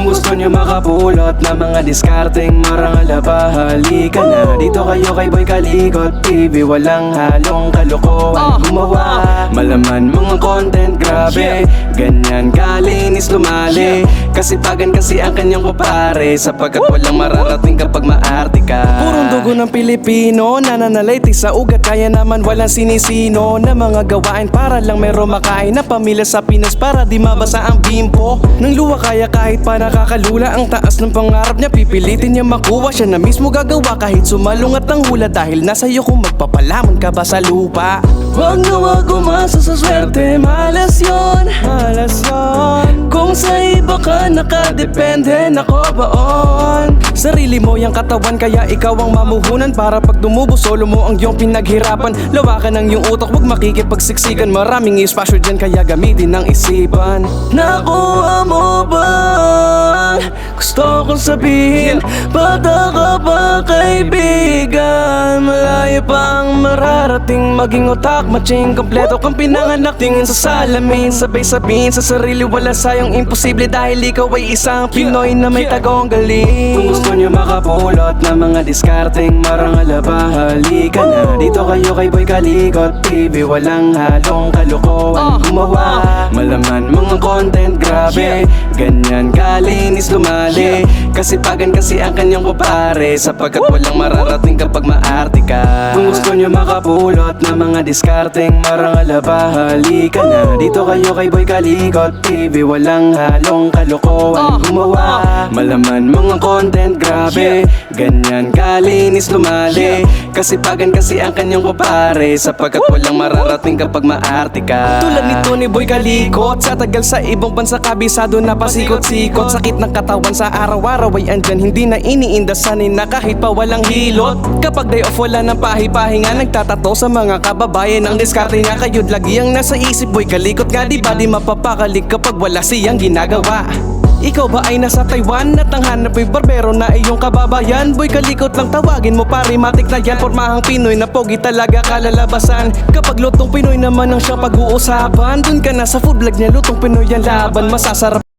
Kung gusto nyo makapulot na mga diskarteng marangal ba, halika na dito kayo kay Boy Kalikot TV. Walang halong kalokohan gumawa, malaman mga content grabe, ganyan kalinis lumali. Kasipagan kasi ang kanyang kupare, sapagkat walang mararating kapag maarte ka. Purong dugo ng Pilipino, nananalayti sa ugat, kaya naman walang sinisino na mga gawain para lang meron makain na pamilya sa Pinas, para di mabasa ang bimpo ng luwa. Kaya kahit pa nakakalula ang taas ng pangarap niya, pipilitin niya makuha, siya na mismo gagawa kahit sumalungat ang hula. Dahil nasa iyo kung magpapalamon ka ba sa lupa. Wag na wag umasa sa swerte, malas yun, malas yun. Kung sa iba ka nakadepende, nako baon sarili mo yung katawan, kaya ikaw ang mamuhunan. Para pag dumubo solo mo ang iyong pinaghirapan. Lawakan ang iyong utak, wag makikipagsiksikan. Maraming espasyo dyan, kaya gamitin ng isipan. Nakuha mo ba? Gusto kong sabihin, bata ka ba kaibigan? Malayo pa ang mararating, maging otak matching kompleto kang pinanganak. Tingin sa salamin, sabay sabihin sa sarili, wala sayang imposible, dahil ikaw ay isang Pinoy na may tagong galing. Kung gusto nyo makapulot na mga diskarteng marangal ba, halika na dito kayo kay Boy Kalikot TV. Walang halong kalokohan gumawa, malaman mga content grabe, ganyan kalinis lumali. Kasipagan kasi ang kanyang kupare, sapagkat walang mararating kapag maarte ka. Kung gusto nyo makapulot na mga diskarteng marangal ba, halika na dito kayo kay Boy Kalikot TV. Walang halong kalokohan gumawa, malaman mga content grabe, ganyan kalinis lumali. Kasipagan kasi ang kanyang kupare, sapagkat walang mararating kapag maarte ka. Tulad nito ni Boy Kalikot, sa tagal sa ibang bansa kabisado na pasikot-sikot. Sakit ng katawan sa araw-araw ay andyan, hindi na iniindasanin na kahit pa walang hilot. Kapag day off wala ng pahi-pahinga, nagtatato sa mga kababayan. Ang diskarte nga kayo'd lagi ang nasa isip. Boy Kalikot nga di ba di mapapakalik kapag wala siyang ginagawa. Ikaw ba ay nasa Taiwan at ang hanap ay barbero na iyong kababayan? Boy Kalikot lang tawagin mo, pare matik na yan. Pormahang Pinoy na pogi talaga kalalabasan. Kapag lutong Pinoy naman ang siyang pag-uusapan, dun ka na sa food vlog niya, lutong Pinoy ang laban. Masasarap